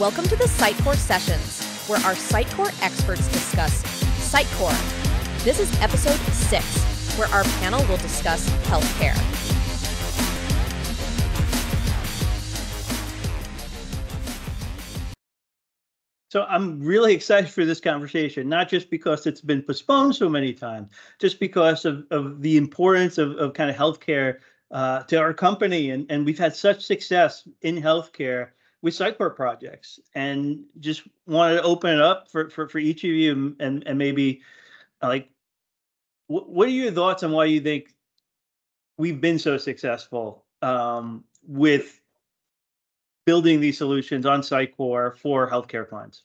Welcome to the Sitecore Sessions, where our Sitecore experts discuss Sitecore. This is episode 6, where our panel will discuss healthcare. So I'm really excited for this conversation, not just because it's been postponed so many times, just because of the importance of kind of healthcare to our company. And we've had such success in healthcare with Sitecore projects. And just wanted to open it up for each of you and maybe like, what are your thoughts on why you think we've been so successful with building these solutions on Sitecore for healthcare clients?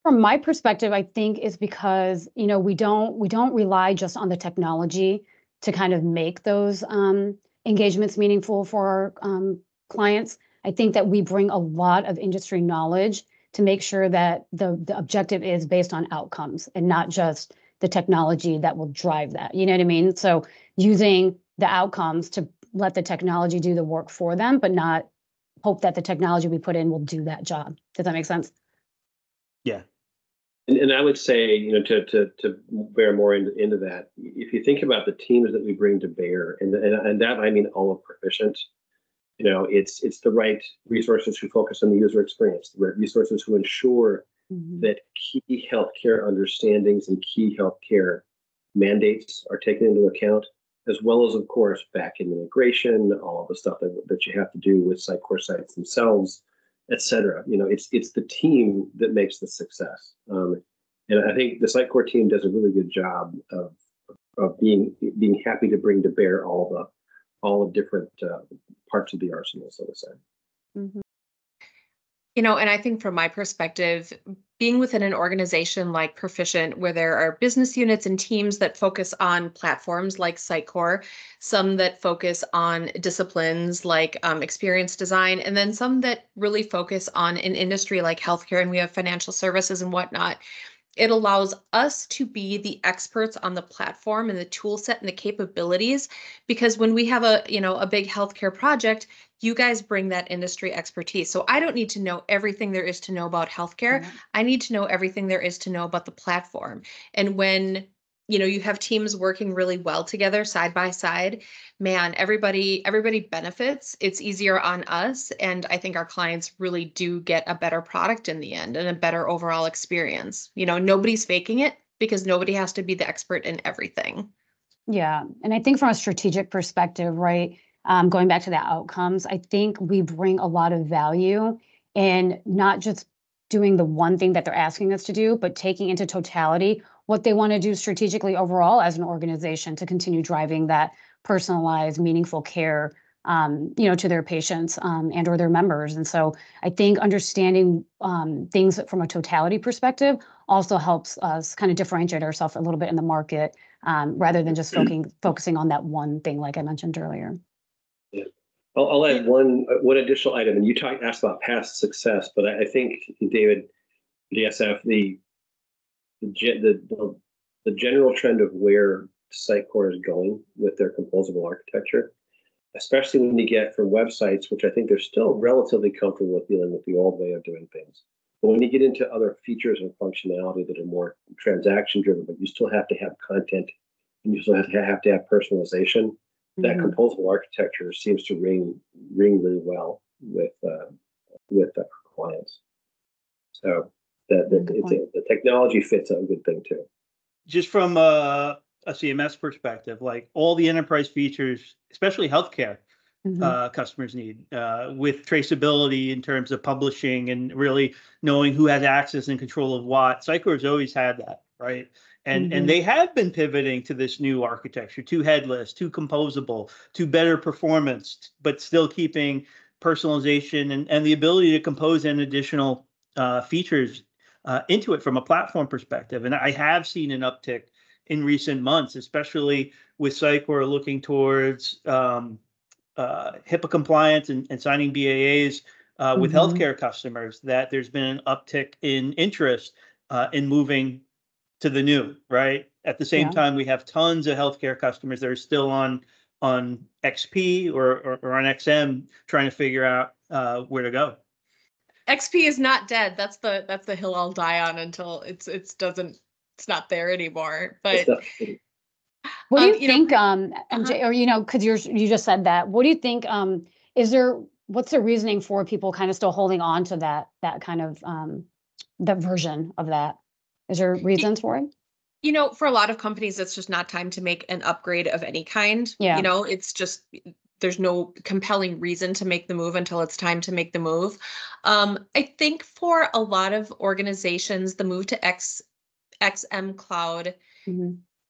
From my perspective, I think is because, we don't rely just on the technology to kind of make those engagements meaningful for our clients. I think that we bring a lot of industry knowledge to make sure that the objective is based on outcomes and not just the technology that will drive that. You know what I mean? So using the outcomes to let the technology do the work for them, but not hope that the technology we put in will do that job. Does that make sense? Yeah. And I would say, to bear more into that, if you think about the teams that we bring to bear, and that I mean all of Perficient, it's the right resources who focus on the user experience, the right resources who ensure that key healthcare understandings and key healthcare mandates are taken into account, as well as, of course, back-end integration, all of the stuff that you have to do with Sitecore sites themselves, et cetera. It's the team that makes the success. And I think the Sitecore team does a really good job of being happy to bring to bear all the different parts of the arsenal, so to say. Mm-hmm. And I think from my perspective, being within an organization like Perficient, where there are business units and teams that focus on platforms like Sitecore, some that focus on disciplines like experience design, and then some that really focus on an industry like healthcare, and we have financial services and whatnot. It allows us to be the experts on the platform and the tool set and the capabilities, because when we have a big healthcare project, you guys bring that industry expertise. So I don't need to know everything there is to know about healthcare. Mm-hmm. I need to know everything there is to know about the platform. And when you have teams working really well together side by side, man, everybody benefits. It's easier on us. And I think our clients really do get a better product in the end and a better overall experience. Nobody's faking it because nobody has to be the expert in everything. Yeah. And I think from a strategic perspective, right, going back to the outcomes, I think we bring a lot of value in not just doing the one thing that they're asking us to do, but taking into totality what they want to do strategically overall as an organization to continue driving that personalized, meaningful care, to their patients and or their members. And so I think understanding things from a totality perspective also helps us kind of differentiate ourselves a little bit in the market rather than just focusing on that one thing, like I mentioned earlier. Yeah. I'll add one additional item, and you asked about past success, but I think, David, DSF, the general trend of where Sitecore is going with their composable architecture, especially when you get from websites, which I think they're still relatively comfortable with dealing with the old way of doing things. But when you get into other features and functionality that are more transaction driven, but you still have to have content and you still have to have personalization, that composable architecture seems to ring really well with our clients. So the technology fits a good thing too. Just from a CMS perspective, like all the enterprise features, especially healthcare customers need, with traceability in terms of publishing and really knowing who has access and control of what. Sitecore's always had that, right? And they have been pivoting to this new architecture, to headless, to composable, to better performance, but still keeping personalization and the ability to compose an additional features into it from a platform perspective. And I have seen an uptick in recent months, especially with Sitecore looking towards HIPAA compliance and signing BAAs with healthcare customers, that there's been an uptick in interest in moving to the new, right? At the same time, we have tons of healthcare customers that are still on XP or on XM trying to figure out where to go. XP is not dead. That's the hill I'll die on until it's not there anymore. But what do you you think, know, MJ, or because you just said that. What do you think? What's the reasoning for people kind of still holding on to that kind of that version of that? Is there reasons for it? For a lot of companies, it's just not time to make an upgrade of any kind. Yeah. It's just there's no compelling reason to make the move until it's time to make the move. I think for a lot of organizations, the move to XM Cloud,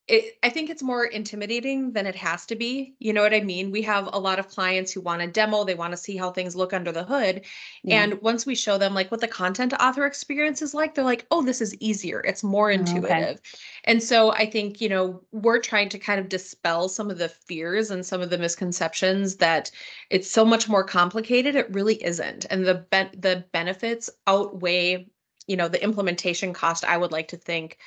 I think it's more intimidating than it has to be. You know what I mean? We have a lot of clients who want a demo. They want to see how things look under the hood. Yeah. And once we show them like what the content author experience is like, they're like, oh, this is easier. It's more intuitive. And so I think, we're trying to kind of dispel some of the fears and some of the misconceptions that it's so much more complicated. It really isn't. And the benefits outweigh, the implementation cost, I would like to think,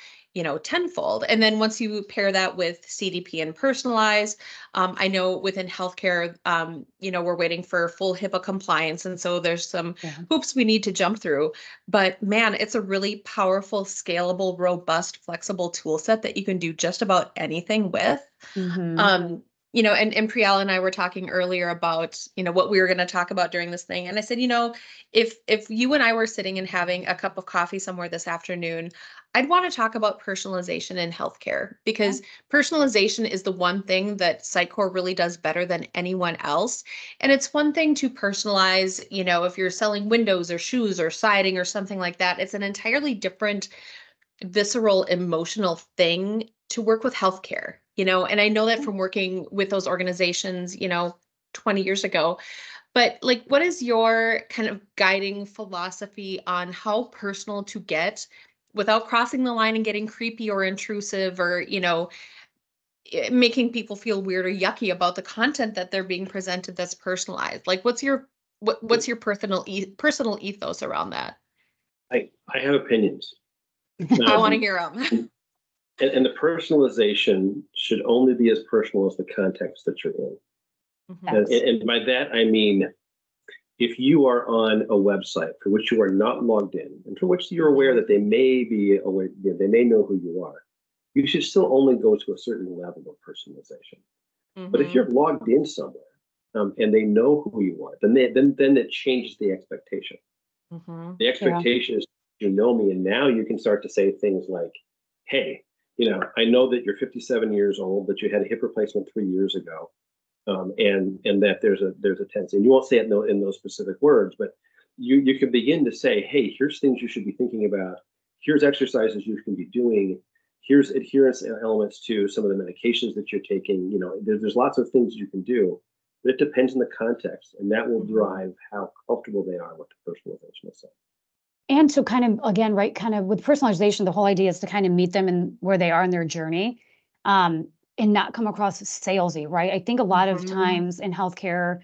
tenfold. And then once you pair that with CDP and personalize, I know within healthcare, we're waiting for full HIPAA compliance. And so there's some hoops we need to jump through. But man, it's a really powerful, scalable, robust, flexible tool set that you can do just about anything with. And Priyal and I were talking earlier about, what we were going to talk about during this thing. And I said, if you and I were sitting and having a cup of coffee somewhere this afternoon, I'd want to talk about personalization in healthcare, because personalization is the one thing that Sitecore really does better than anyone else. And it's one thing to personalize, if you're selling windows or shoes or siding or something like that. It's an entirely different visceral, emotional thing to work with healthcare, and I know that from working with those organizations, 20 years ago. But like, what is your kind of guiding philosophy on how personal to get without crossing the line and getting creepy or intrusive or, making people feel weird or yucky about the content that they're being presented that's personalized? Like, what's your personal ethos around that? I have opinions. I want to hear them. And the personalization should only be as personal as the context that you're in. And by that, I mean, if you are on a website for which you are not logged in and for which you're aware that they may be aware, they may know who you are, you should still only go to a certain level of personalization. But if you're logged in somewhere and they know who you are, then it changes the expectation. The expectation is, you know me, and now you can start to say things like, hey, I know that you're 57 years old, that you had a hip replacement 3 years ago. And that there's a tendency, and you won't say it in those specific words, but you can begin to say, hey, here's things you should be thinking about. Here's exercises you can be doing. Here's adherence elements to some of the medications that you're taking. There's lots of things you can do, but it depends on the context, and that will drive how comfortable they are with the personalization itself. And so kind of, again, right, kind of with personalization, the whole idea is to kind of meet them in where they are in their journey. And not come across as salesy, right? I think a lot of times in healthcare,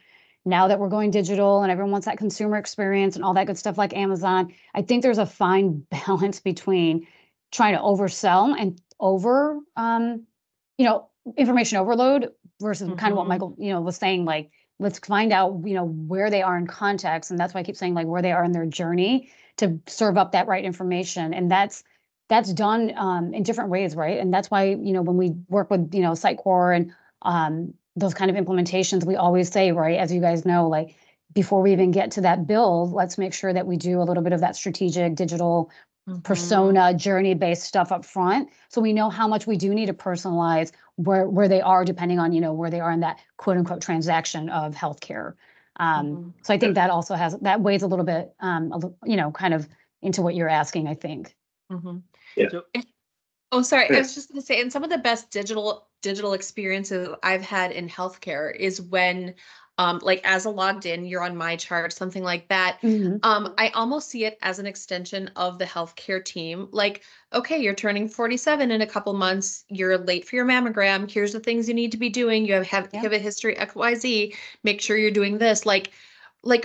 now that we're going digital and everyone wants that consumer experience and all that good stuff like Amazon, I think there's a fine balance between trying to oversell and information overload versus kind of what Michael, was saying, like, let's find out, where they are in context. And that's why I keep saying, like, where they are in their journey to serve up that right information. And that's done in different ways, right? And that's why, when we work with, Sitecore and those kind of implementations, we always say, right, as you guys know, like, before we even get to that build, let's make sure that we do a little bit of that strategic digital persona journey-based stuff up front, so we know how much we do need to personalize where they are, depending on, where they are in that quote unquote transaction of healthcare. So I think that also that weighs a little bit, kind of into what you're asking, I think. Yeah. Oh, sorry. I was just going to say, and some of the best digital experiences I've had in healthcare is when, like, as a logged in, you're on my chart, something like that. I almost see it as an extension of the healthcare team. Like, okay, you're turning 47 in a couple months. You're late for your mammogram. Here's the things you need to be doing. You have a history XYZ. Make sure you're doing this. Like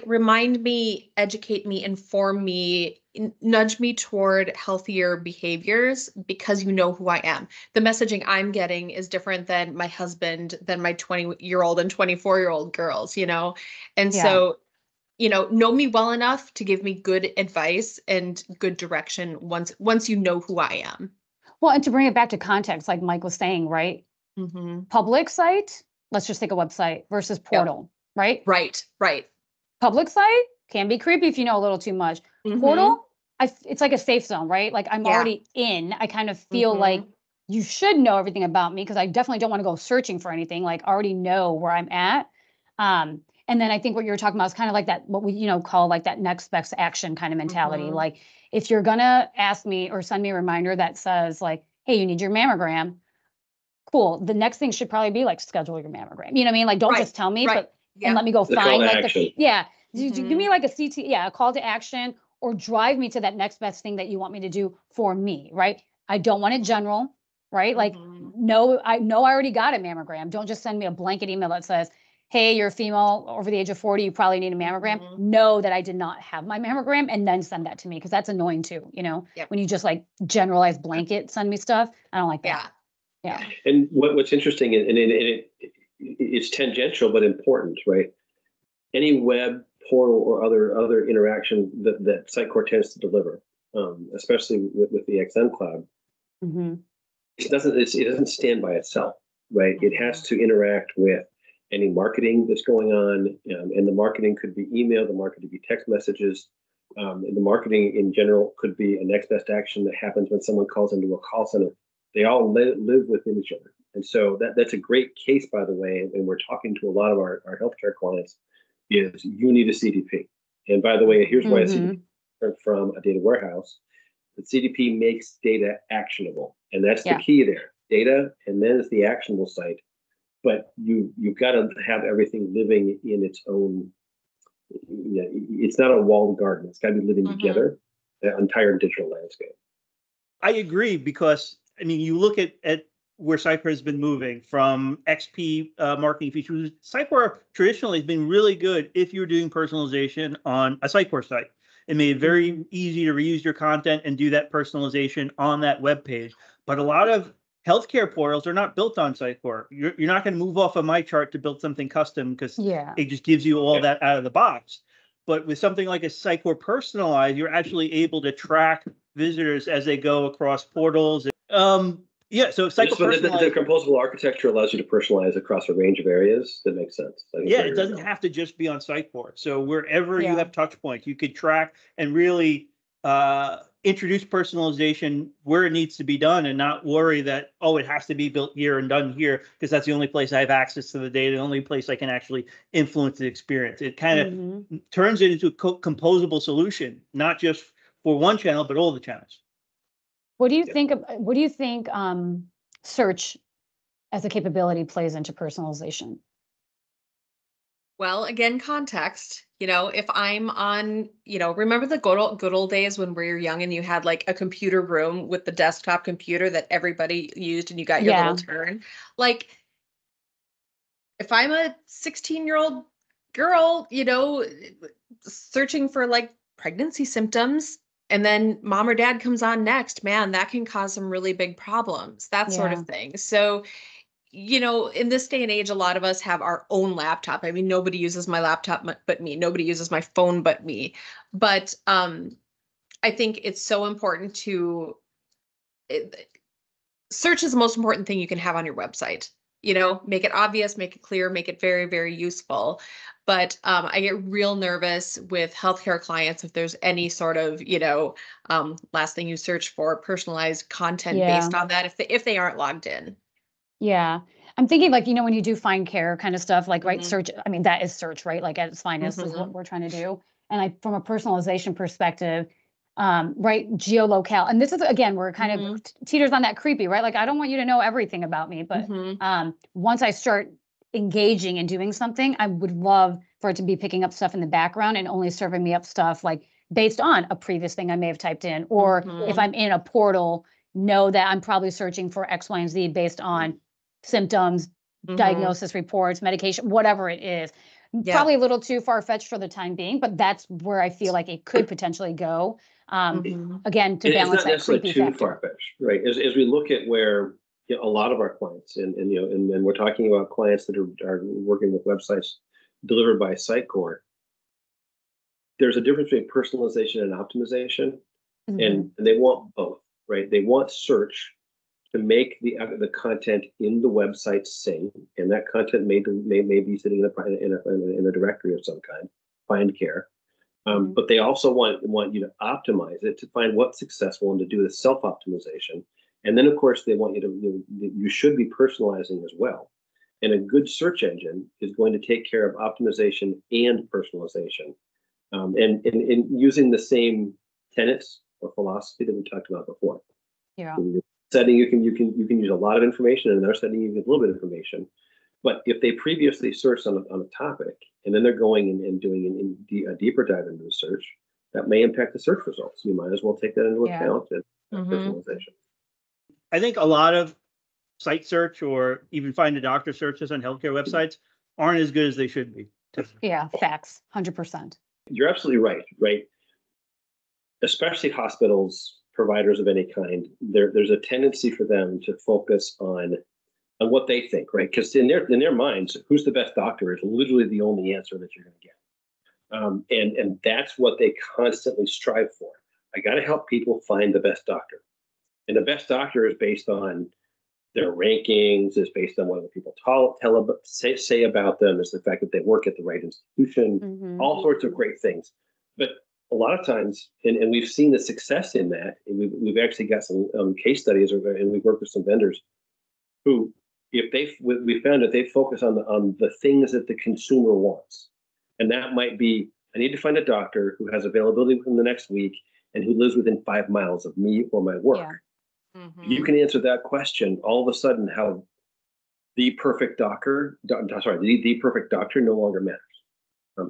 remind me, educate me, inform me, nudge me toward healthier behaviors, because you know who I am. The messaging I'm getting is different than my husband, than my 20-year-old and 24-year-old girls, And so, know me well enough to give me good advice and good direction once you know who I am. Well, and to bring it back to context, like Mike was saying, right? Public site, let's just take a website versus portal, right? Right. Public site can be creepy if you know a little too much. Portal, it's like a safe zone, right? Like I'm already in. I kind of feel like you should know everything about me because I definitely don't want to go searching for anything. Like already know where I'm at. And then I think what you were talking about is kind of like that, what we, call like that next best action kind of mentality. Like if you're gonna ask me or send me a reminder that says like, hey, you need your mammogram. Cool. The next thing should probably be like schedule your mammogram. You know what I mean? Like don't just tell me, but and let me go find like give me like a CT, a call to action, or drive me to that next best thing that you want me to do for me, right? I don't want it general, right? Like no, I already got a mammogram. Don't just send me a blanket email that says, hey, you're a female over the age of 40, you probably need a mammogram. Know that I did not have my mammogram and then send that to me because that's annoying too, when you just like generalize blanket send me stuff. I don't like that. Yeah. And what's interesting, and it's tangential but important, right? Any web portal or other interaction that Sitecore tends to deliver, especially with the XM cloud, it doesn't stand by itself, right? It has to interact with any marketing that's going on, and the marketing could be email, the marketing could be text messages, and the marketing in general could be a next best action that happens when someone calls into a call center. They all live within each other. And so that's a great case, by the way, and we're talking to a lot of our healthcare clients, is you need a CDP. And by the way, here's why a CDP is different from a data warehouse. The CDP makes data actionable. And that's the key there. Data, and then it's the actionable site. But you've got to have everything living in its own, it's not a walled garden. It's got to be living together, the entire digital landscape. I agree because, you look at where Sitecore has been moving from XP marketing features. Sitecore traditionally has been really good if you're doing personalization on a Sitecore site. It made it very easy to reuse your content and do that personalization on that web page. But a lot of healthcare portals are not built on Sitecore. You're not going to move off of my chart to build something custom because it just gives you all that out of the box. But with something like a Sitecore personalized, you're actually able to track visitors as they go across portals. So Sitecore the composable architecture allows you to personalize across a range of areas. That makes sense. It doesn't have to just be on Sitecore. So wherever you have touch points, you could track and really introduce personalization where it needs to be done and not worry that, it has to be built here and done here because that's the only place I have access to the data, the only place I can actually influence the experience. It kind of turns it into a composable solution, not just for one channel, but all the channels. What do you think search as a capability plays into personalization? Well, again, context, if I'm on, remember the good old days when we were young and you had like a computer room with the desktop computer that everybody used and you got your little turn. Like if I'm a 16-year-old girl, searching for like pregnancy symptoms, and then mom or dad comes on next, man, that can cause some really big problems, that sort of thing. So, in this day and age, a lot of us have our own laptop. Nobody uses my laptop but me. Nobody uses my phone but me. But I think it's so important search is the most important thing you can have on your website. Make it obvious, make it clear, make it very, very useful. But I get real nervous with healthcare clients if there's any sort of, last thing you search for, personalized content based on that, if they aren't logged in. Yeah. I'm thinking like, when you do find care kind of stuff, like, right, search, that is search, right? Like at its finest is what we're trying to do. And from a personalization perspective, right, geolocale. And this is, again, we're kind of teeters on that creepy, right? Like, I don't want you to know everything about me, but once I start engaging and doing something, I would love for it to be picking up stuff in the background and only serving me up stuff like based on a previous thing I may have typed in, or if I'm in a portal, know that I'm probably searching for X, Y, and Z based on symptoms, diagnosis reports, medication, whatever it is. Probably a little too far-fetched for the time being, but that's where I feel like it could potentially go. Again, to balance that creepy factor. It's not necessarily too far-fetched, right? As we look at where a lot of our clients, and we're talking about clients that are working with websites delivered by Sitecore, there's a difference between personalization and optimization, Mhm. and they want both, right? They want search to make the content in the website sing, and that content may be sitting in a directory of some kind, find care. Mhm. But they also want you to optimize it to find what's successful and to do the self optimization. And then, of course, they want you to you should be personalizing as well. And a good search engine is going to take care of optimization and personalization, and using the same tenets or philosophy that we talked about before. Yeah. In your setting, you can use a lot of information, and in their setting, you get a little bit of information. But if they previously searched on a topic, and then they're going and doing a deeper dive into the search, that may impact the search results. You might as well take that into Yeah. account and Mhm. personalization. I think a lot of site search or even find a doctor searches on healthcare websites aren't as good as they should be. Yeah. Facts. 100%. You're absolutely right, right? Especially hospitals, providers of any kind, there's a tendency for them to focus on what they think, right? Because in their minds, who's the best doctor is literally the only answer that you're going to get, and that's what they constantly strive for. I got to help people find the best doctor, and the best doctor is based on their rankings, is based on what other people say about them, is the fact that they work at the right institution, Mhm. all sorts of great things. But a lot of times, and we've seen the success in that, and we've actually got some case studies, and we've worked with some vendors who, if we found that they focus on the things that the consumer wants, and that might be, I need to find a doctor who has availability within the next week and who lives within 5 miles of me or my work. Yeah. You can answer that question, all of a sudden, how the perfect doctor, the perfect doctor no longer matters.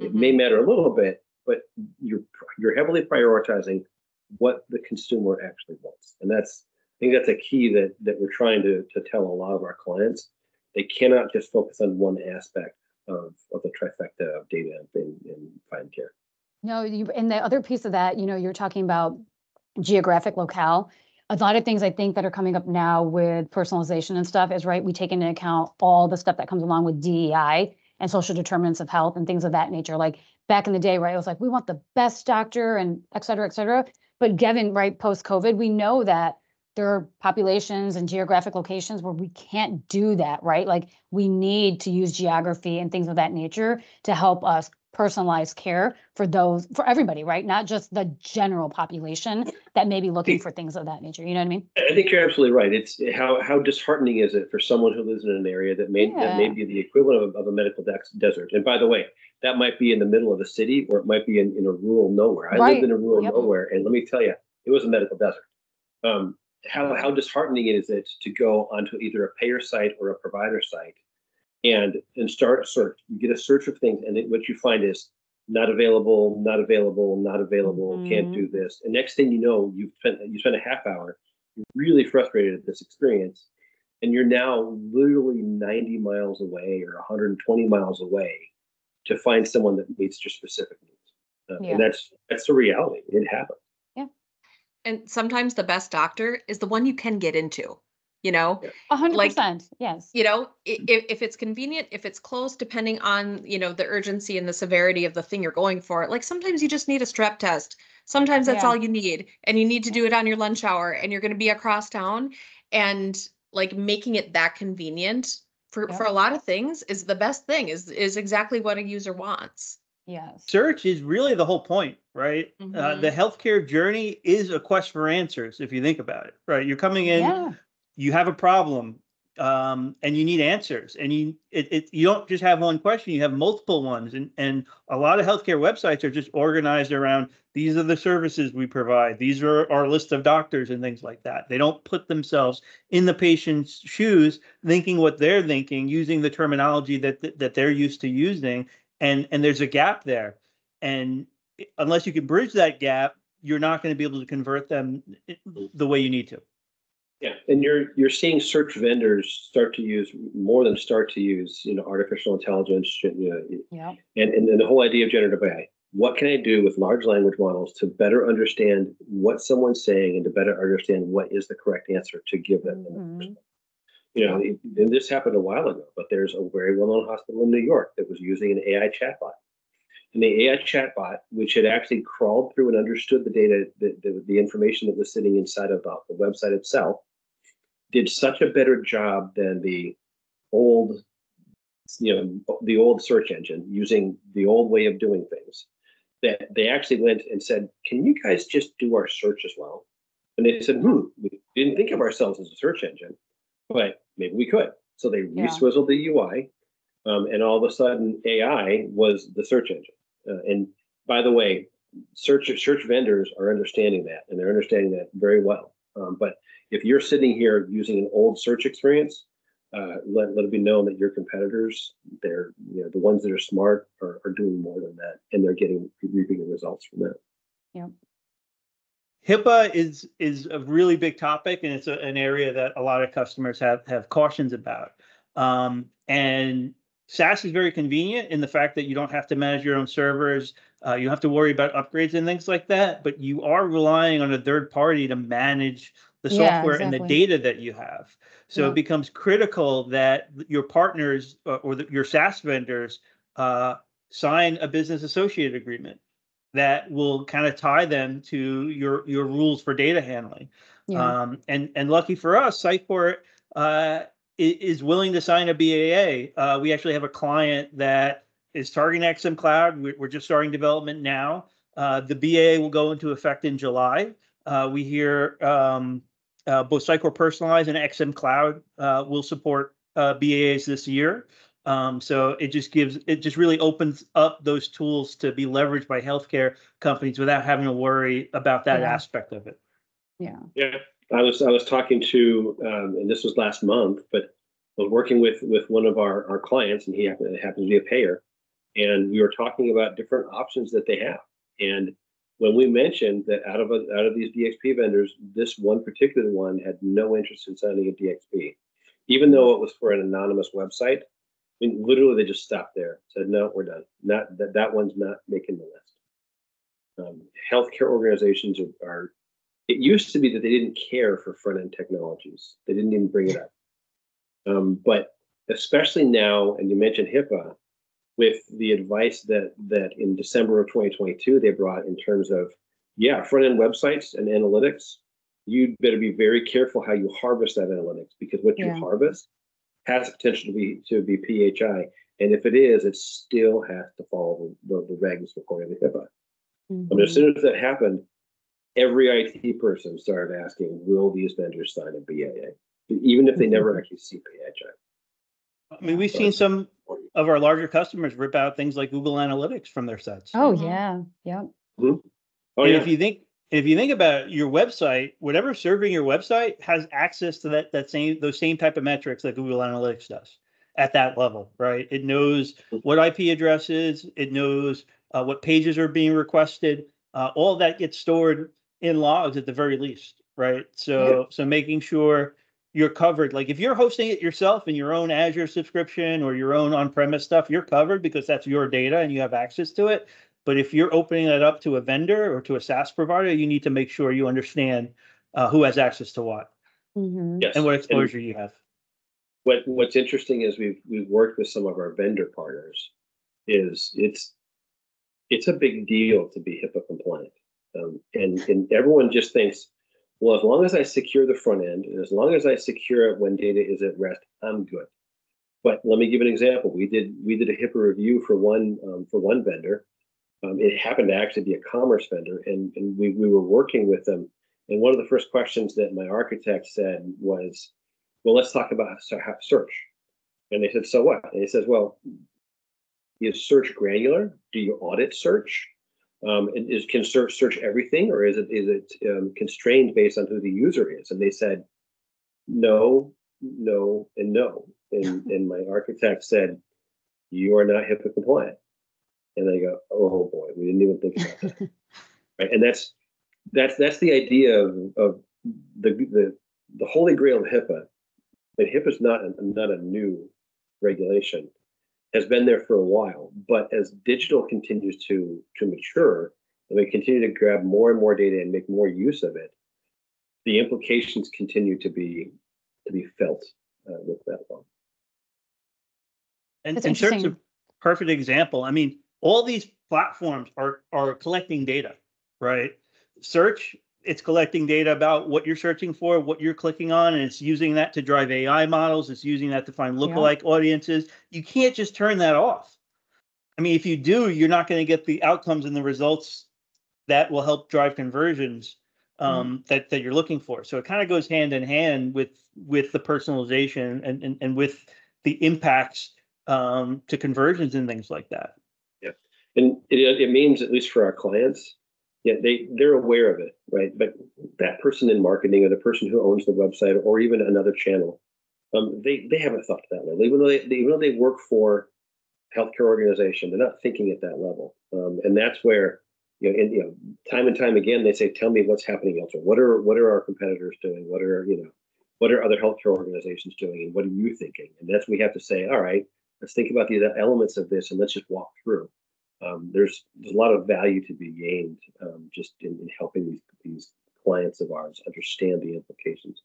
It may matter a little bit, but you're heavily prioritizing what the consumer actually wants, and I think that's a key that we're trying to tell a lot of our clients. They cannot just focus on one aspect of the trifecta of data and find care. No, and the other piece of that, you're talking about geographic locale. A lot of things I think that are coming up now with personalization and stuff is, right, we take into account all the stuff that comes along with DEI and social determinants of health and things of that nature. Like back in the day, right, it was like, we want the best doctor and et cetera, et cetera. But given, right, post-COVID, we know that there are populations and geographic locations where we can't do that, right? Like we need to use geography and things of that nature to help us personalize care for everybody, right? Not just the general population that may be looking for things of that nature. You know what I mean? I think you're absolutely right. It's how disheartening is it for someone who lives in an area that may be the equivalent of a medical desert. And by the way, that might be in the middle of a city, or it might be in a rural nowhere. I lived in a rural nowhere, and let me tell you, it was a medical desert. How disheartening is it to go onto either a payer site or a provider site and start a search. You get a search of things, and what you find is not available, not available, not available, can't do this. And next thing you know, you spent a half hour, you're really frustrated at this experience, and you're now literally 90 miles away or 120 miles away to find someone that meets your specific needs. And that's the reality. It happens. Yeah. And sometimes the best doctor is the one you can get into, you know, 100%. Yes. you know, if it's convenient, if it's close, depending on, the urgency and the severity of the thing you're going for. Like sometimes you just need a strep test. Sometimes that's all you need, and you need to do it on your lunch hour, and you're going to be across town, and like making it that convenient for a lot of things is the best thing, is exactly what a user wants. Yes. Search is really the whole point, right? The healthcare journey is a quest for answers, if you think about it, right? You're coming in, you have a problem, and you need answers, and you don't just have one question, you have multiple ones, and a lot of healthcare websites are just organized around, these are the services we provide, these are our list of doctors and things like that. They don't put themselves in the patient's shoes, thinking what they're thinking, using the terminology that they're used to using, and there's a gap there, and unless you can bridge that gap, you're not going to be able to convert them the way you need to. Yeah, and you're seeing search vendors start to use artificial intelligence, and the whole idea of generative AI. What can I do with large language models to better understand what someone's saying and to better understand what is the correct answer to give them? And this happened a while ago, but there's a very well-known hospital in New York that was using an AI chatbot. And the AI chatbot, which had actually crawled through and understood the data, the information that was sitting inside of the website itself, did such a better job than the old, the old search engine using the old way of doing things, that they actually went and said, "Can you guys just do our search as well?" And they said, "We didn't think of ourselves as a search engine, but maybe we could." So they reswizzled the UI, and all of a sudden, AI was the search engine. And by the way, search vendors are understanding that, and they're understanding that very well. But if you're sitting here using an old search experience, let it be known that your competitors, they're the ones that are smart are doing more than that, and they're reaping the results from that. Yeah. HIPAA is a really big topic, and it's an area that a lot of customers have cautions about. And SaaS is very convenient in the fact that you don't have to manage your own servers. You don't have to worry about upgrades and things like that, but you are relying on a third party to manage the software and the data that you have. So it becomes critical that your partners or your SaaS vendors sign a business associate agreement that will kind of tie them to your rules for data handling. Yeah. And lucky for us, Sitecore is willing to sign a BAA. We actually have a client that is targeting XM Cloud. We're just starting development now. The BAA will go into effect in July. We hear both Sitecore Personalized and XM Cloud will support BAAs this year. So it just really opens up those tools to be leveraged by healthcare companies without having to worry about that aspect of it. Yeah. Yeah. I was talking to, and this was last month, but I was working with one of our clients, and he happens to be a payer, and we were talking about different options that they have. And when we mentioned that out of these DXP vendors, this one particular one had no interest in signing a DXP, even though it was for an anonymous website. I mean, literally, they just stopped there. Said, "No, we're done. Not that one's not making the list." Healthcare organizations are. It used to be that they didn't care for front-end technologies. They didn't even bring it up. But especially now, and you mentioned HIPAA, with the advice that in December of 2022 they brought in terms of, front-end websites and analytics, you'd better be very careful how you harvest that analytics, because what you harvest has the potential to be PHI. And if it is, it still has to follow the regs according to HIPAA. Mm-hmm. As soon as that happened, every IT person started asking, will these vendors sign a BAA? Even if they never actually see PHI. I mean, we've seen some of our larger customers rip out things like Google Analytics from their sites. Oh, yeah. Yep. Mm-hmm. Oh, and if you think about your website, whatever's serving your website has access to those same type of metrics that Google Analytics does at that level, right? It knows what IP address is, it knows what pages are being requested. All that gets stored in logs at the very least, right? So making sure you're covered. Like if you're hosting it yourself in your own Azure subscription or your own on-premise stuff, you're covered because that's your data and you have access to it. But if you're opening that up to a vendor or to a SaaS provider, you need to make sure you understand who has access to what, and what exposure you have. What's interesting is we've worked with some of our vendor partners. It's a big deal to be HIPAA compliant, and everyone just thinks, well, as long as I secure the front end, and as long as I secure it when data is at rest, I'm good. But let me give an example. We did a HIPAA review for one vendor. It happened to actually be a commerce vendor, and we were working with them. And one of the first questions that my architect said was, well, let's talk about search. And they said, so what? And he says, well, is search granular? Do you audit search? Can search everything, or is it constrained based on who the user is? And they said, no, no, and no. And my architect said, you are not HIPAA compliant. And I go, oh boy, we didn't even think about that. Right? And that's the idea of the holy grail of HIPAA. And HIPAA is not a new regulation. Has been there for a while, but as digital continues to mature and we continue to grab more and more data and make more use of it, the implications continue to be felt with that law. And search is a perfect example. I mean, all these platforms are collecting data, right? Search, it's collecting data about what you're searching for, what you're clicking on, and it's using that to drive AI models. It's using that to find lookalike audiences. You can't just turn that off. I mean, if you do, you're not going to get the outcomes and the results that will help drive conversions that you're looking for. So it kind of goes hand in hand with the personalization and with the impacts to conversions and things like that. Yeah, and it means, at least for our clients, yeah, they're aware of it, right? But that person in marketing or the person who owns the website or even another channel, they haven't thought to that level. Even though they work for a healthcare organization, they're not thinking at that level. And that's where, time and time again, they say, "Tell me what's happening elsewhere. What are our competitors doing? What are other healthcare organizations doing? And what are you thinking?" And that's we have to say, "All right, let's think about the elements of this and let's just walk through." There's a lot of value to be gained just in helping these clients of ours understand the implications.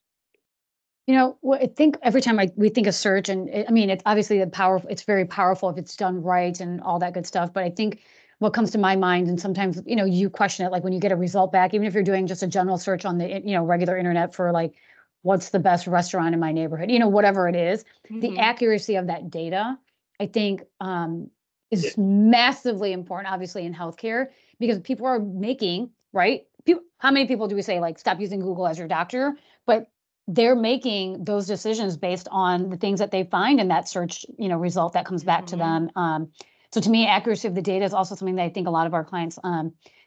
I think every time we think of search, and it's obviously it's very powerful if it's done right and all that good stuff. But I think what comes to my mind, and sometimes, you question it, like when you get a result back, even if you're doing just a general search on the, regular internet for like, what's the best restaurant in my neighborhood, whatever it is, the accuracy of that data, I think, is massively important, obviously, in healthcare, because people are making, right? How many people do we say, like, stop using Google as your doctor? But they're making those decisions based on the things that they find in that search, result that comes back to them. So to me, accuracy of the data is also something that I think a lot of our clients,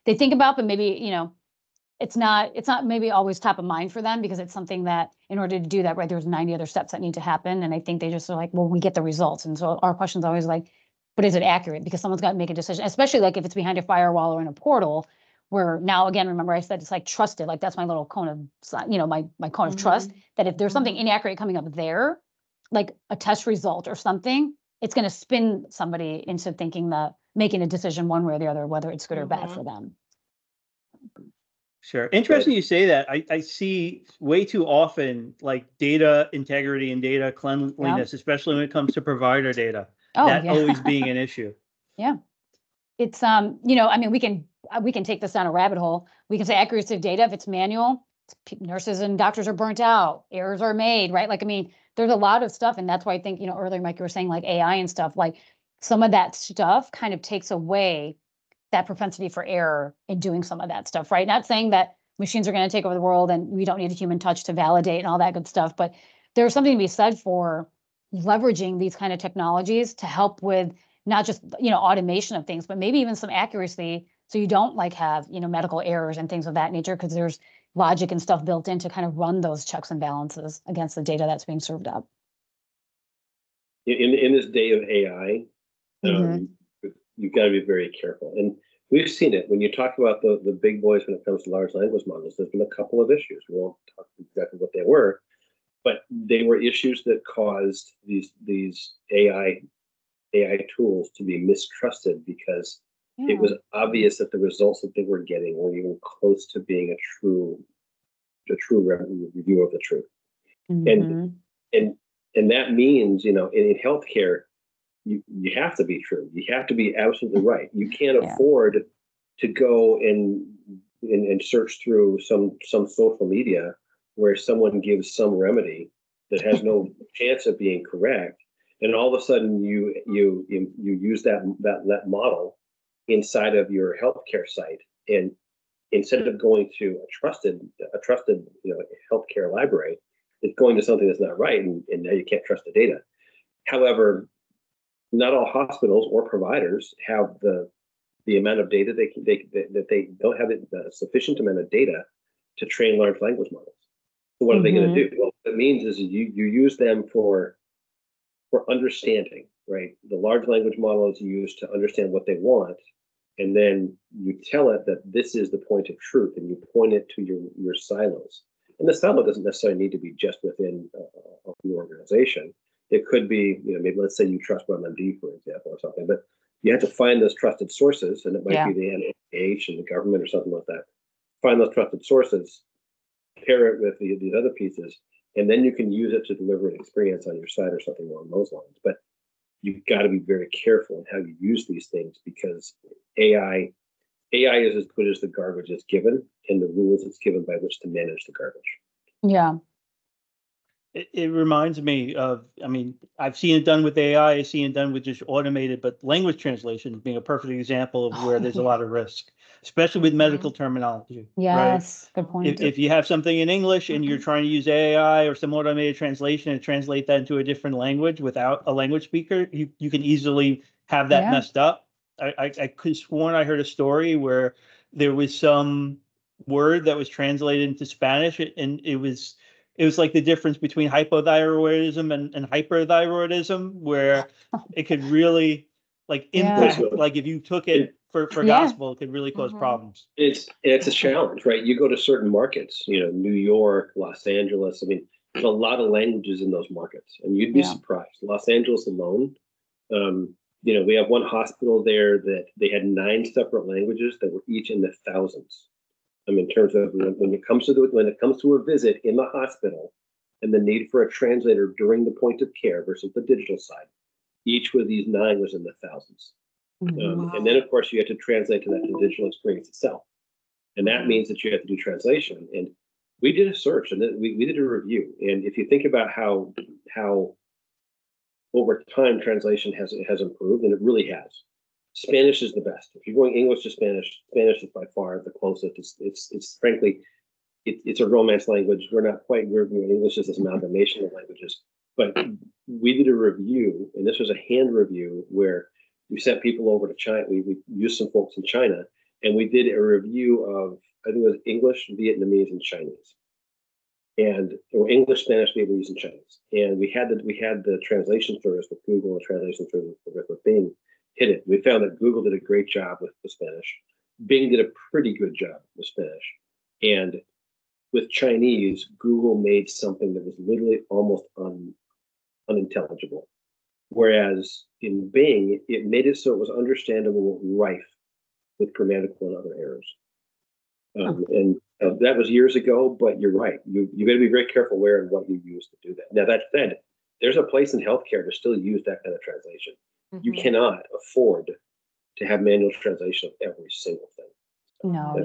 they think about, but maybe, it's not maybe always top of mind for them, because it's something that in order to do that, right, there's 90 other steps that need to happen. And I think they just are like, well, we get the results. And so our question is always like, but is it accurate? Because someone's got to make a decision, especially like if it's behind a firewall or in a portal, where now, again, remember I said it's like trusted, like that's my little cone of, my cone of trust, that if there's something inaccurate coming up there, like a test result or something, it's going to spin somebody into thinking making a decision one way or the other, whether it's good or bad for them. Sure. Interesting you say that. I see way too often like data integrity and data cleanliness, especially when it comes to provider data, always being an issue. Yeah. It's, we can take this down a rabbit hole. We can say accuracy of data. If it's manual, nurses and doctors are burnt out, errors are made, right? Like, there's a lot of stuff. And that's why I think, earlier, Mike, you were saying like AI and stuff, like some of that stuff kind of takes away that propensity for error in doing some of that stuff, right? Not saying that machines are going to take over the world and we don't need a human touch to validate and all that good stuff, but there's something to be said for leveraging these kind of technologies to help with not just, automation of things, but maybe even some accuracy. So you don't like have, medical errors and things of that nature, because there's logic and stuff built in to kind of run those checks and balances against the data that's being served up. In this day of AI, you've got to be very careful. And we've seen it when you talk about the big boys when it comes to large language models. There's been a couple of issues. We won't talk exactly what they were, but they were issues that caused these AI tools to be mistrusted, because it was obvious that the results that they were getting weren't even close to being a true review of the truth. And that means, in healthcare, you have to be true. You have to be absolutely right. You can't afford to go and search through some social media where someone gives some remedy that has no chance of being correct, and all of a sudden you use that model inside of your healthcare site, and instead of going to a trusted healthcare library, it's going to something that's not right, and now you can't trust the data. However, not all hospitals or providers have the amount of data that they don't have a sufficient amount of data to train large language models. So what are they going to do? Well, what it means is you use them for understanding, right? The large language model is used to understand what they want, and then you tell it that this is the point of truth, and you point it to your silos. And the silo doesn't necessarily need to be just within your organization. It could be, maybe let's say you trust WebMD, for example, or something, but you have to find those trusted sources, and it might be the NIH and the government or something like that. Find those trusted sources, pair it with these other pieces, and then you can use it to deliver an experience on your site or something along those lines. But you've got to be very careful in how you use these things, because AI is as good as the garbage it's given and the rules it's given by which to manage the garbage. Yeah. It reminds me of, I mean, I've seen it done with AI, I've seen it done with just automated, but language translation being a perfect example of where there's a lot of risk, especially with medical terminology. Yes, right? good point. If you have something in English and you're trying to use AI or some automated translation and translate that into a different language without a language speaker, you can easily have that messed up. I could have sworn I heard a story where there was some word that was translated into Spanish, and it was like the difference between hypothyroidism and hyperthyroidism, where it could really like impact, like if you took it for gospel, it could really cause problems. It's a challenge, right? You go to certain markets, New York, Los Angeles. I mean, there's a lot of languages in those markets, and you'd be surprised. Los Angeles alone, we have one hospital there that they had 9 separate languages that were each in the thousands. In terms of when it comes to a visit in the hospital and the need for a translator during the point of care versus the digital side, each of these 9 was in the thousands. And then, of course, you have to translate to the digital experience itself. And that means that you have to do translation. And we did a search, and then we did a review. And if you think about how over time translation has improved, and it really has. Spanish is the best. If you're going English to Spanish, Spanish is by far the closest. It's frankly, it's a Romance language. English is this amalgamation of languages. But we did a review, and this was a hand review where we sent people over to China. We used some folks in China, and we did a review of, I think it was English, Vietnamese, and Chinese, or English, Spanish, Vietnamese, and Chinese. And we had the translation service with Google and translation service with Bing. Hit it. We found that Google did a great job with the Spanish. Bing did a pretty good job with Spanish. And with Chinese, Google made something that was literally almost unintelligible. Whereas in Bing, it made it so it was understandable, rife with grammatical and other errors. And that was years ago, but you're right. You got to be very careful where and what you use to do that. Now, that said, there's a place in healthcare to still use that kind of translation. You cannot afford to have manual translation of every single thing. No,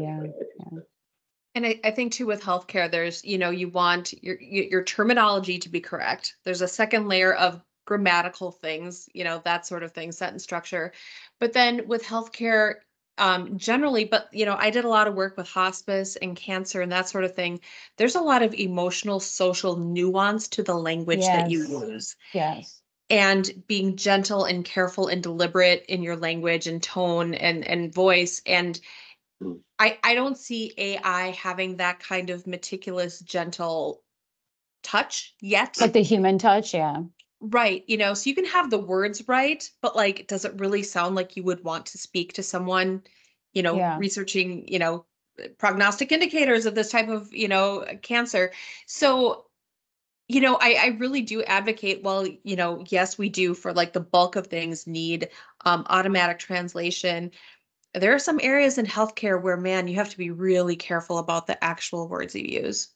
And I think too with healthcare, there's, you want your terminology to be correct. There's a second layer of grammatical things, that sort of thing, sentence structure. But then with healthcare, generally, but I did a lot of work with hospice and cancer and that sort of thing. There's a lot of emotional, social nuance to the language that you use. Yes. And being gentle and careful and deliberate in your language and tone and voice. And I don't see AI having that kind of meticulous, gentle touch yet. Like the human touch, Right. So you can have the words right, but like, does it really sound like you would want to speak to someone, researching, prognostic indicators of this type of, cancer? So I really do advocate, yes, we do for like the bulk of things need automatic translation. There are some areas in healthcare where, man, you have to be really careful about the actual words you use.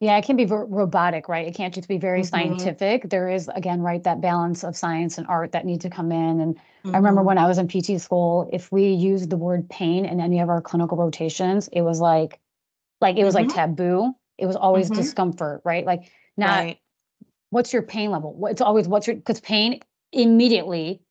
Yeah, it can be robotic, right? It can't just be very scientific. There is, again, right, that balance of science and art that need to come in. And I remember when I was in PT school, if we used the word pain in any of our clinical rotations, it was like it was like taboo. It was always discomfort, right? Like not what's your pain level? It's always because pain immediately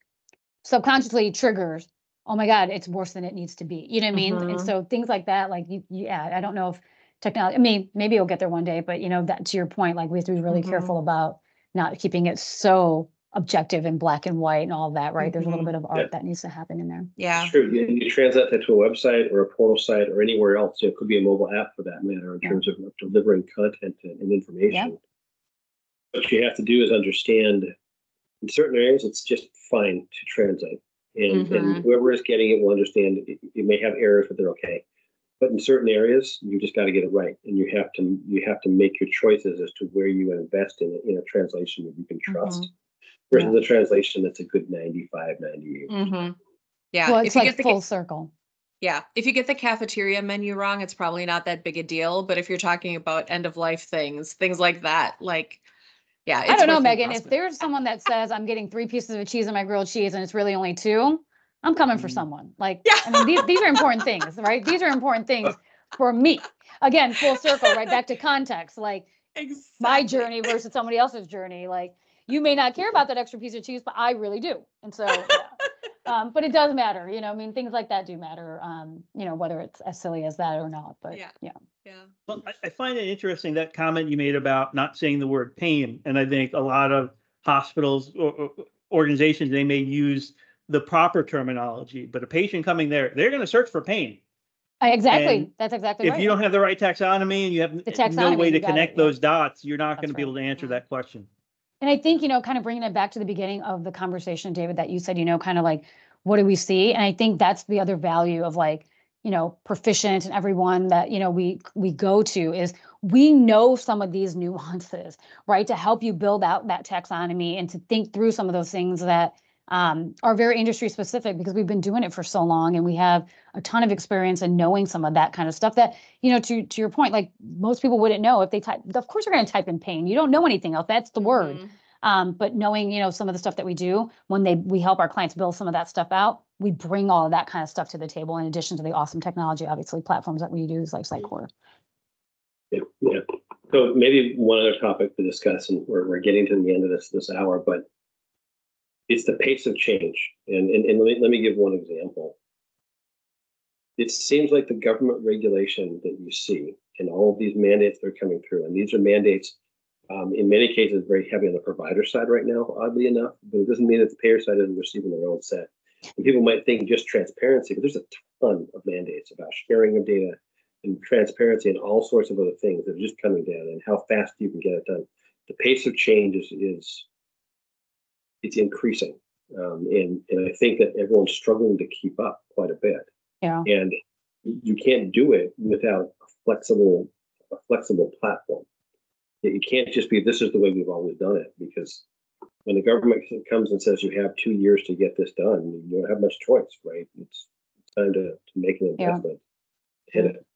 subconsciously triggers, oh my God, it's worse than it needs to be. You know what I mean? And so things like that, like, I don't know if technology, maybe it'll get there one day, but that to your point, like we have to be really careful about not keeping it so objective and black and white and all of that, right? There's a little bit of art that needs to happen in there. Yeah. It's true. You translate that to a website or a portal site or anywhere else. It could be a mobile app for that matter in terms of delivering content and information. Yeah. What you have to do is understand in certain areas, it's just fine to translate. And whoever is getting it will understand it may have errors, but they're okay. But in certain areas, you just got to get it right, and you have to make your choices as to where you invest in a translation that you can trust versus a translation that's a good 95, 98. Yeah, well, it's like full circle. Yeah, if you get the cafeteria menu wrong, it's probably not that big a deal. But if you're talking about end of life things like that, like, it's I don't know, Megan. If there's someone that says I'm getting 3 pieces of cheese in my grilled cheese and it's really only 2. I'm coming for someone. Like, Yeah. I mean, these are important things, right? These are important things for me. Again, full circle, right back to context. Like Exactly. my journey versus somebody else's journey. Like you may not care about that extra piece of cheese, but I really do. And so, yeah. But it does matter, you know. I mean, things like that do matter. You know, whether it's as silly as that or not. But yeah. Well, I find it interesting that comment you made about not saying the word pain, and I think a lot of hospitals or organizations, they may use the proper terminology, but a patient coming there, they're going to search for pain. Exactly. And That's exactly if right. you don't have the right taxonomy and you have no taxonomy, way to you got connect it, yeah. those dots, you're not going to That's be able right. to answer that question. And I think, you know, kind of bringing it back to the beginning of the conversation, David, that you said, you know, kind of like, what do we see? And I think that's the other value of like, you know, Proficient and everyone that, you know, we go to is we know some of these nuances, right? To help you build out that taxonomy and to think through some of those things that are very industry specific because we've been doing it for so long and we have a ton of experience in knowing some of that kind of stuff that, you know, to your point, like most people wouldn't know if they type, of course you're going to type in pain. You don't know anything else. That's the word. But knowing, you know, some of the stuff that we do when we help our clients build some of that stuff out, we bring all of that kind of stuff to the table in addition to the awesome technology, obviously platforms that we use like Sitecore. Yeah. So maybe one other topic to discuss, and we're getting to the end of this hour, but it's the pace of change. And let me give one example. It seems like the government regulation that you see and all of these mandates that are coming through, and these are mandates in many cases very heavy on the provider side right now, oddly enough, but it doesn't mean that the payer side isn't receiving their own set. And people might think just transparency, but there's a ton of mandates about sharing of data and transparency and all sorts of other things that are just coming down and how fast you can get it done. The pace of change is it's increasing. And I think that everyone's struggling to keep up quite a bit. Yeah. And you can't do it without a flexible platform. You can't just be, this is the way we've always done it, because when the government comes and says you have 2 years to get this done, you don't have much choice, right? It's time to make an investment, hit it.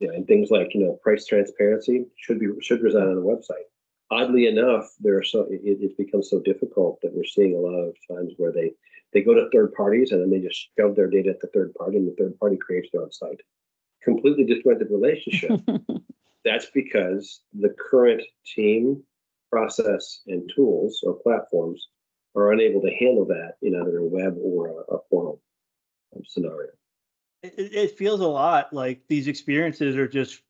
Yeah, and things like, you know, price transparency should reside on the website. Oddly enough, it's become so difficult that we're seeing a lot of times where they go to third parties and then they just shove their data at the third party, and the third party creates their own site. Completely disjointed relationship. That's because the current team, process, and tools or platforms are unable to handle that in either a web or a portal scenario. It feels a lot like these experiences are just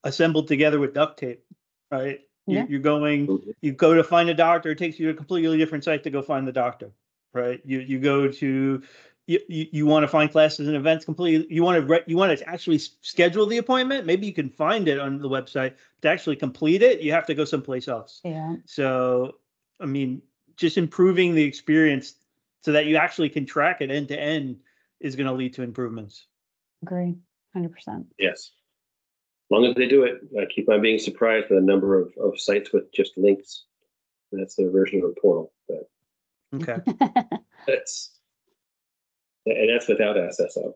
assembled together with duct tape, right? Yeah. You go to find a doctor, it takes you to a completely different site to go find the doctor, right? You go to you want to find classes and events completely. You want to actually schedule the appointment. Maybe you can find it on the website. To actually complete it, you have to go someplace else. Yeah. So, I mean, just improving the experience so that you actually can track it end to end is going to lead to improvements. Agree, 100%. Yes. As long as they do it, I keep on being surprised by the number of sites with just links. That's their version of a portal. But okay. that's without SSO.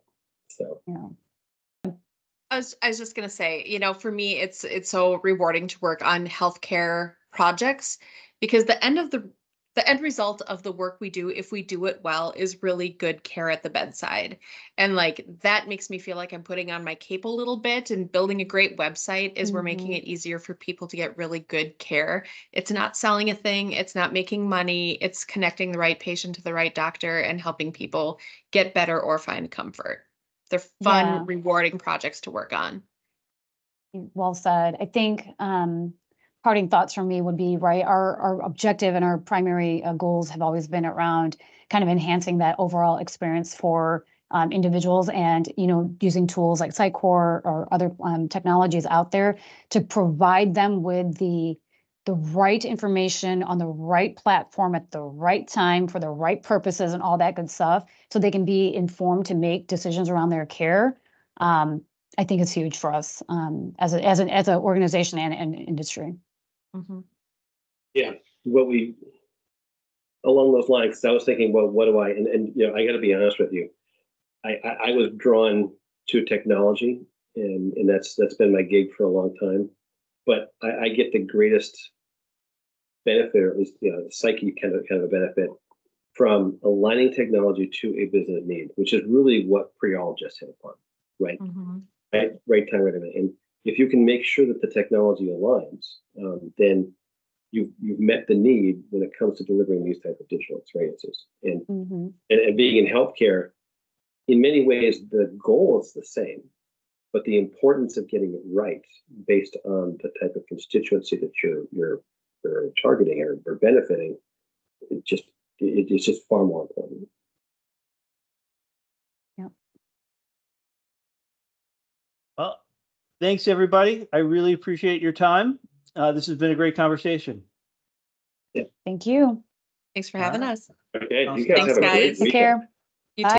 So yeah. I was just gonna say, you know, for me, it's so rewarding to work on healthcare projects because the end result of the work we do, if we do it well, is really good care at the bedside. And like that makes me feel like I'm putting on my cape a little bit, and building a great website is we're making it easier for people to get really good care. It's not selling a thing, it's not making money, it's connecting the right patient to the right doctor and helping people get better or find comfort. They're fun, rewarding projects to work on. Well said. I think parting thoughts from me would be, right, our objective and our primary goals have always been around kind of enhancing that overall experience for individuals, and, you know, using tools like Sitecore or other technologies out there to provide them with the right information on the right platform at the right time for the right purposes and all that good stuff, so they can be informed to make decisions around their care. I think it's huge for us as an organization and industry. Mm-hmm. Yeah, along those lines, I was thinking, well, what do I? And you know, I got to be honest with you. I was drawn to technology, and that's been my gig for a long time. But I get the greatest benefit, or at least, you know, the psyche kind of a benefit from aligning technology to a business need, which is really what Priyal just hit upon, right? Right time, right event. And if you can make sure that the technology aligns, then you've met the need when it comes to delivering these type of digital experiences. And being in healthcare, in many ways, the goal is the same, but the importance of getting it right based on the type of constituency that you're targeting or benefiting, it's just far more important. Yep. Well, thanks everybody. I really appreciate your time. This has been a great conversation. Thank you. Thanks for having us. Okay, you Thanks, guys have a great guys. weekend. Take care.